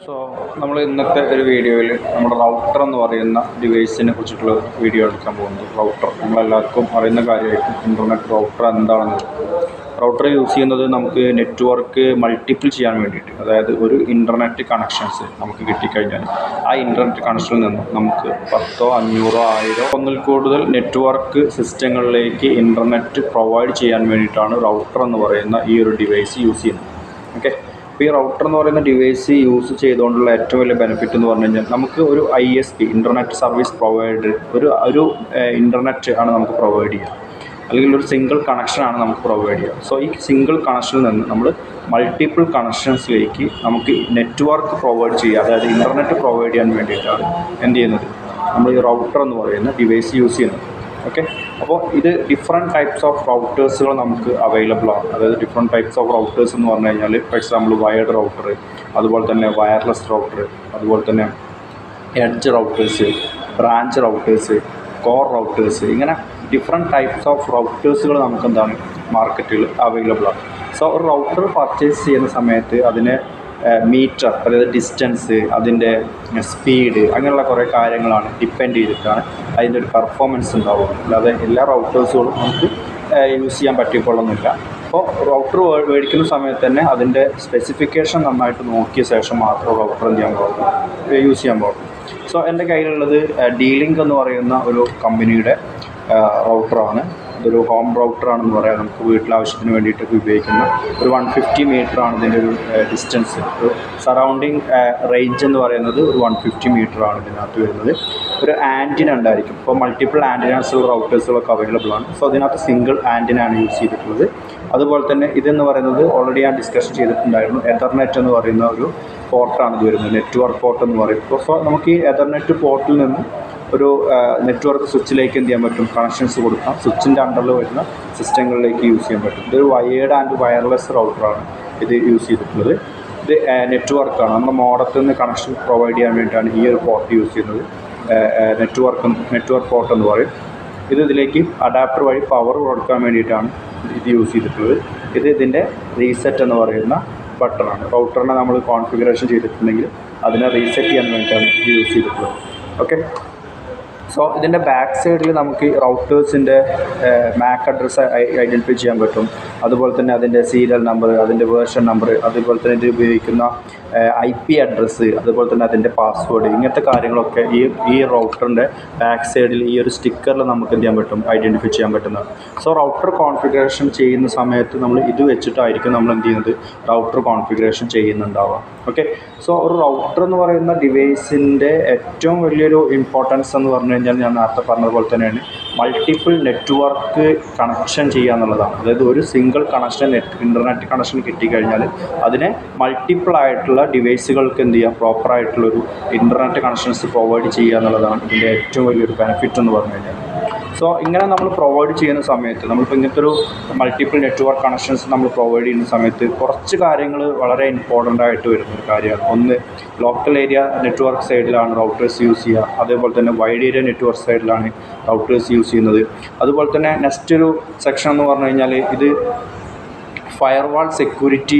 So നമ്മൾ ഇന്നത്തെ ഒരു വീഡിയോയിൽ നമ്മുടെ റൗട്ടർ എന്ന് പറയുന്ന ഡിവൈസിനെ കുറിച്ചിട്ടുള്ള വീഡിയോ എടുക്കാൻ പോകുന്നത്. റൗട്ടർ നമ്മളെല്ലാവർക്കും അറിയുന്ന കാര്യമായിരിക്കും. ഇൻ്റർനെറ്റ് റൗട്ടർ എന്താണെന്നത്. റൗട്ടർ യൂസ് ചെയ്യുന്നത് നമുക്ക് നെറ്റ്വർക്ക് മൾട്ടിപ്പിൾ ചെയ്യാൻ വേണ്ടിയിട്ട്, അതായത് ഒരു ഇൻ്റർനെറ്റ് കണക്ഷൻസ് നമുക്ക് കിട്ടിക്കഴിഞ്ഞാൽ ആ ഇൻ്റർനെറ്റ് കണക്ഷനിൽ നിന്ന് നമുക്ക് 10, 500, 1000 ഒന്നിൽ കൂടുതൽ നെറ്റ്വർക്ക് സിസ്റ്റങ്ങളിലേക്ക് ഇൻ്റർനെറ്റ് പ്രൊവൈഡ് ചെയ്യാൻ വേണ്ടിയിട്ടാണ് റൗട്ടർ എന്ന് പറയുന്ന ഈ ഒരു ഡിവൈസ് യൂസ് ചെയ്യുന്നത്. ഓക്കെ, അപ്പോൾ ഈ റൗട്ടർ എന്ന് പറയുന്ന ഡിവൈസ് യൂസ് ചെയ്തുകൊണ്ടുള്ള ഏറ്റവും വലിയ ബെനിഫിറ്റ് എന്ന് പറഞ്ഞു കഴിഞ്ഞാൽ നമുക്ക് ഒരു ISP ഇൻ്റർനെറ്റ് സർവീസ് പ്രൊവൈഡർ ഒരു ഇൻ്റർനെറ്റ് ആണ് നമുക്ക് പ്രൊവൈഡ് ചെയ്യുക, അല്ലെങ്കിൽ ഒരു സിംഗിൾ കണക്ഷനാണ് നമുക്ക് പ്രൊവൈഡ് ചെയ്യുക. സോ ഈ സിംഗിൾ കണക്ഷനിൽ നിന്ന് നമ്മൾ മൾട്ടിപ്പിൾ കണക്ഷൻസിലേക്ക് നമുക്ക് നെറ്റ്വർക്ക് പ്രൊവൈഡ് ചെയ്യുക, അതായത് ഇൻ്റർനെറ്റ് പ്രൊവൈഡ് ചെയ്യാൻ വേണ്ടിയിട്ടാണ് എന്ത് ചെയ്യുന്നത്, നമ്മൾ ഈ റൗട്ടർ എന്ന് പറയുന്ന ഡിവൈസ് യൂസ് ചെയ്യുന്നത്. ഓക്കെ, അപ്പോൾ ഇത് ഡിഫറെൻറ്റ് ടൈപ്സ് ഓഫ് റൗട്ടേഴ്സുകൾ നമുക്ക് അവൈലബിൾ ആണ്. അതായത് ഡിഫറെൻറ്റ് ടൈപ്സ് ഓഫ് റൗട്ടേഴ്സ് എന്ന് പറഞ്ഞു കഴിഞ്ഞാൽ, ഫോർ എക്സാമ്പിൾ വയർഡ് റൗട്ടർ, അതുപോലെ തന്നെ വയർലെസ് റൗട്ടർ, അതുപോലെ തന്നെ edge routers, branch routers, core routers, ഇങ്ങനെ ഡിഫറെൻറ്റ് ടൈപ്സ് ഓഫ് റൗട്ടേഴ്സുകൾ നമുക്ക് എന്താണ് മാർക്കറ്റിൽ അവൈലബിൾ ആണ്. സോ ഒരു റൗട്ടർ പർച്ചേസ് ചെയ്യുന്ന സമയത്ത് അതിന് മീറ്റർ, അതായത് ഡിസ്റ്റൻസ്, അതിൻ്റെ സ്പീഡ്, അങ്ങനെയുള്ള കുറേ കാര്യങ്ങളാണ് ഡിപ്പെൻഡ് ചെയ്തിട്ടാണ് അതിൻ്റെ ഒരു പെർഫോമൻസ് ഉണ്ടാവുക. അല്ലാതെ എല്ലാ റൗട്ടേഴ്സുകളും നമുക്ക് യൂസ് ചെയ്യാൻ പറ്റിക്കൊള്ളുന്നില്ല. അപ്പോൾ റൗട്ടർ മേടിക്കുന്ന സമയത്ത് തന്നെ അതിൻ്റെ സ്പെസിഫിക്കേഷൻ നന്നായിട്ട് നോക്കിയ ശേഷം മാത്രം റൗട്ടർ എന്ത് ചെയ്യാൻ പാടുള്ളൂ, യൂസ് ചെയ്യാൻ പാടുള്ളൂ. സോ എൻ്റെ കയ്യിലുള്ളത് D-Link എന്ന് പറയുന്ന ഒരു കമ്പനിയുടെ റൗട്ടറാണ്. ഇതൊരു ഹോം റൗട്ടറാണെന്ന് പറയാം. നമുക്ക് വീട്ടിലാവശ്യത്തിന് വേണ്ടിയിട്ടൊക്കെ ഉപയോഗിക്കുന്ന ഒരു 150 മീറ്ററാണ് ഇതിൻ്റെ ഒരു ഡിസ്റ്റൻസ്. ഒരു സറൗണ്ടിങ് റേഞ്ച് എന്ന് പറയുന്നത് ഒരു 150 മീറ്ററാണ് ഇതിനകത്ത് വരുന്നത്. ഒരു ആൻറ്റിന ഉണ്ടായിരിക്കും. ഇപ്പോൾ മൾട്ടിപ്പിൾ ആൻറ്റിനാസുള്ള റൗട്ടേഴ്സുകളൊക്കെ അവൈലബിൾ ആണ്. സോ അതിനകത്ത് സിംഗിൾ ആൻറ്റിനാണ് യൂസ് ചെയ്തിട്ടുള്ളത്. അതുപോലെ തന്നെ ഇതെന്ന് പറയുന്നത് ഓൾറെഡി ഞാൻ ഡിസ്കഷൻ ചെയ്തിട്ടുണ്ടായിരുന്നു. എതർനെറ്റ് എന്ന് പറയുന്ന ഒരു പോർട്ടാണ് ഇത് വരുന്നത്, നെറ്റ്വർക്ക് പോർട്ട് എന്ന് പറയും. സോ നമുക്ക് ഈ എതർനെറ്റ് പോർട്ടിൽ നിന്ന് ഒരു നെറ്റ്വർക്ക് സ്വിച്ചിലേക്ക് എന്ത് ചെയ്യാൻ പറ്റും, കണക്ഷൻസ് കൊടുക്കാം. സ്വിച്ചിൻ്റെ അണ്ടറിൽ വരുന്ന സിസ്റ്റങ്ങളിലേക്ക് യൂസ് ചെയ്യാൻ പറ്റും. ഇതൊരു വയേർഡ് ആൻഡ് വയർലെസ് റൗട്ടറാണ് ഇത് യൂസ് ചെയ്തിട്ടുള്ളത്. ഇത് നെറ്റ്വർക്കാണ്. നമ്മുടെ മോഡത്തിൽ നിന്ന് കണക്ഷൻ പ്രൊവൈഡ് ചെയ്യാൻ വേണ്ടിയിട്ടാണ് ഈ ഒരു പോർട്ട് യൂസ് ചെയ്യുന്നത്. നെറ്റ്വർക്ക് പോർട്ട് എന്ന് പറയും. ഇതിലേക്ക് അഡാപ്റ്റർ വഴി പവർ കൊടുക്കാൻ വേണ്ടിയിട്ടാണ് ഇത് യൂസ് ചെയ്തിട്ടുള്ളത്. ഇതിൻ്റെ റീസെറ്റ് എന്ന് പറയുന്ന ബട്ടണാണ്. റൗട്ടറിനെ നമ്മൾ കോൺഫിഗറേഷൻ ചെയ്തിട്ടുണ്ടെങ്കിൽ അതിനെ റീസെറ്റ് ചെയ്യാൻ വേണ്ടിയിട്ടാണ് ഇത് യൂസ് ചെയ്തിട്ടുള്ളത്. ഓക്കെ, സോ ഇതിൻ്റെ ബാക്ക് സൈഡിൽ നമുക്ക് റൗട്ടേഴ്സിൻ്റെ MAC അഡ്രസ്സ് ഐഡൻറ്റിഫൈ ചെയ്യാൻ പറ്റും. അതുപോലെ തന്നെ അതിൻ്റെ സീരിയൽ നമ്പർ, അതിൻ്റെ വേർഷൻ നമ്പർ, അതുപോലെ തന്നെ ഇത് ഉപയോഗിക്കുന്ന IP അഡ്രസ്സ്, അതുപോലെ തന്നെ അതിൻ്റെ പാസ്വേഡ്, ഇങ്ങനത്തെ കാര്യങ്ങളൊക്കെ ഈ റൗട്ടറിൻ്റെ ബാക്ക് സൈഡിൽ ഈ ഒരു സ്റ്റിക്കറിൽ നമുക്ക് എന്ത് ചെയ്യാൻ പറ്റും, ഐഡൻറ്റിഫൈ ചെയ്യാൻ പറ്റുന്നതാണ്. സോ റൗട്ടർ കോൺഫിഗറേഷൻ ചെയ്യുന്ന സമയത്ത് നമ്മൾ ഇത് വെച്ചിട്ടായിരിക്കും നമ്മൾ എന്ത് ചെയ്യുന്നത്, റൗട്ടർ കോൺഫിഗറേഷൻ ചെയ്യുന്നുണ്ടാവുക. ഓക്കെ, സോ ഒരു റൗട്ടർ എന്ന് പറയുന്ന ഡിവൈസിൻ്റെ ഏറ്റവും വലിയൊരു ഇമ്പോർട്ടൻസ് എന്ന് പറഞ്ഞു കഴിഞ്ഞാൽ ഞാൻ നേരത്തെ പറഞ്ഞതുപോലെ തന്നെയാണ് മൾട്ടിപ്പിൾ നെറ്റ്വർക്ക് കണക്ഷൻ ചെയ്യുക എന്നുള്ളതാണ്. അതായത് ഒരു സിംഗിൾ കണക്ഷൻ ഇൻ്റർനെറ്റ് കണക്ഷൻ കിട്ടിക്കഴിഞ്ഞാൽ അതിനെ മൾട്ടിപ്പിൾ ആയിട്ടുള്ള ഡിവൈസുകൾക്ക് എന്ത് ചെയ്യുക, പ്രോപ്പറായിട്ടുള്ളൊരു ഇൻ്റർനെറ്റ് കണക്ഷൻസ് പ്രൊവൈഡ് ചെയ്യുക എന്നുള്ളതാണ് ഇതിൻ്റെ ഏറ്റവും വലിയൊരു ബെനിഫിറ്റ് എന്ന് പറഞ്ഞു കഴിഞ്ഞാൽ. സോ ഇങ്ങനെ നമ്മൾ പ്രൊവൈഡ് ചെയ്യുന്ന സമയത്ത് നമ്മളിപ്പോൾ ഇങ്ങനത്തെ ഒരു മൾട്ടിപ്പിൾ നെറ്റ്വർക്ക് കണക്ഷൻസ് നമ്മൾ പ്രൊവൈഡ് ചെയ്യുന്ന സമയത്ത് കുറച്ച് കാര്യങ്ങൾ വളരെ ഇമ്പോർട്ടൻ്റ് ആയിട്ട് വരുന്ന ഒരു കാര്യമാണ്. ഒന്ന്, ലോക്കൽ ഏരിയ നെറ്റ്വർക്ക് സൈഡിലാണ് റൗട്ടേഴ്സ് യൂസ് ചെയ്യുക. അതേപോലെ തന്നെ വൈഡ് ഏരിയ നെറ്റ്വർക്ക് സൈഡിലാണ് റൗട്ടേഴ്സ് യൂസ് ചെയ്യുന്നത്. അതുപോലെ തന്നെ നെക്സ്റ്റ് ഒരു സെക്ഷൻ എന്ന് പറഞ്ഞു കഴിഞ്ഞാൽ ഇത് ഫയർവാൾ സെക്യൂരിറ്റി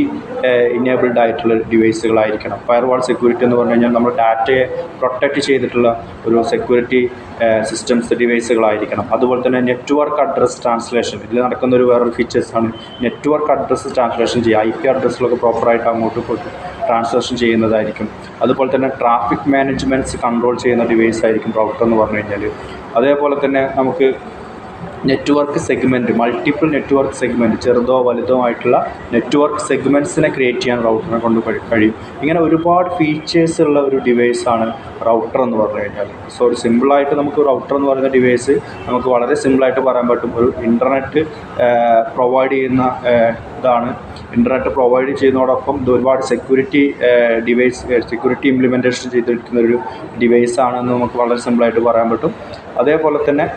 ഇനേബിൾഡ് ആയിട്ടുള്ള ഡിവൈസുകളായിരിക്കണം. ഫയർവാൾ സെക്യൂരിറ്റി എന്ന് പറഞ്ഞു കഴിഞ്ഞാൽ നമ്മൾ ഡാറ്റയെ പ്രൊട്ടക്റ്റ് ചെയ്തിട്ടുള്ള ഒരു സെക്യൂരിറ്റി സിസ്റ്റംസ് ഡിവൈസുകളായിരിക്കണം. അതുപോലെ തന്നെ നെറ്റ്വർക്ക് അഡ്രസ് ട്രാൻസ്ലേഷൻ, ഇതിൽ നടക്കുന്ന ഒരു വേറൊരു ഫീച്ചേഴ്സാണ് നെറ്റ്വർക്ക് അഡ്രസ്സ് ട്രാൻസ്ലേഷൻ ചെയ്യുക. IP അഡ്രസ്സിലൊക്കെ പ്രോപ്പറായിട്ട് അങ്ങോട്ട് പോയിട്ട് ട്രാൻസ്ലേഷൻ ചെയ്യുന്നതായിരിക്കും. അതുപോലെ തന്നെ ട്രാഫിക് മാനേജ്മെൻറ്റ്സ് കൺട്രോൾ ചെയ്യുന്ന ഡിവൈസ് ആയിരിക്കും റൗട്ടർ എന്ന് പറഞ്ഞു കഴിഞ്ഞാൽ. അതേപോലെ തന്നെ നമുക്ക് network segment, multiple network segment, ചെറുതോ വലുതോ ആയിട്ടുള്ള നെറ്റ്വർക്ക് സെഗ്മെൻറ്റ്സിനെ ക്രിയേറ്റ് ചെയ്യാൻ റൗട്ടറിനെ കൊണ്ട് കഴിയും. ഇങ്ങനെ ഒരുപാട് ഫീച്ചേഴ്സ് ഉള്ള ഒരു ഡിവൈസാണ് റൗട്ടർ എന്ന് പറഞ്ഞു കഴിഞ്ഞാൽ. സോ ഒരു സിമ്പിളായിട്ട് നമുക്ക് റൗട്ടർ എന്ന് പറയുന്ന ഡിവൈസ് നമുക്ക് വളരെ സിമ്പിളായിട്ട് പറയാൻ പറ്റും. ഒരു ഇൻ്റർനെറ്റ് പ്രൊവൈഡ് ചെയ്യുന്ന ഇതാണ്. ഇൻ്റർനെറ്റ് പ്രൊവൈഡ് ചെയ്യുന്നതോടൊപ്പം ഇത് ഒരുപാട് സെക്യൂരിറ്റി ഇംപ്ലിമെൻറ്റേഷൻ ചെയ്തിരിക്കുന്ന ഒരു ഡിവൈസാണെന്ന് നമുക്ക് വളരെ സിമ്പിളായിട്ട് പറയാൻ പറ്റും. അതേപോലെ തന്നെ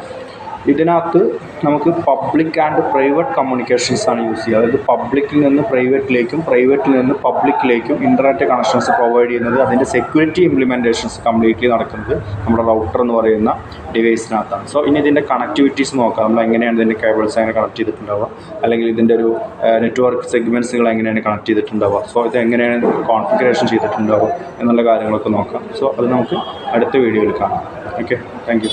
ഇതിനകത്ത് നമുക്ക് പബ്ലിക് ആൻഡ് പ്രൈവറ്റ് കമ്മ്യൂണിക്കേഷൻസ് ആണ് യൂസ് ചെയ്യുക. അതായത് പബ്ലിക്കിൽ നിന്ന് പ്രൈവറ്റിലേക്കും പ്രൈവറ്റിൽ നിന്ന് പബ്ലിക്കിലേക്കും ഇൻ്റർനെറ്റ് കണക്ഷൻസ് പ്രൊവൈഡ് ചെയ്യുന്നത്, അതിൻ്റെ സെക്യൂരിറ്റി ഇംപ്ലിമെൻറ്റേഷൻസ് കംപ്ലീറ്റ്ലി നടക്കുന്നത് നമ്മുടെ റൗട്ടർ എന്ന് പറയുന്ന ഡിവൈസിനകത്താണ്. സോ ഇനി ഇതിൻ്റെ കണക്ടിവിറ്റീസ് നോക്കാം. നമ്മൾ എങ്ങനെയാണ് ഇതിൻ്റെ കേബിൾസ് എങ്ങനെ കണക്ട് ചെയ്തിട്ടുണ്ടാവുക, അല്ലെങ്കിൽ ഇതിൻ്റെ ഒരു നെറ്റ്വർക്ക് സെഗ്മെൻറ്റ്സുകൾ എങ്ങനെയാണ് കണക്ട് ചെയ്തിട്ടുണ്ടാവുക, സോ ഇത് എങ്ങനെയാണ് കോൺഫിഗറേഷൻ ചെയ്തിട്ടുണ്ടാവുക എന്നുള്ള കാര്യങ്ങളൊക്കെ നോക്കാം. സോ അത് നമുക്ക് അടുത്ത വീഡിയോയിൽ കാണാം. Okay, thank you.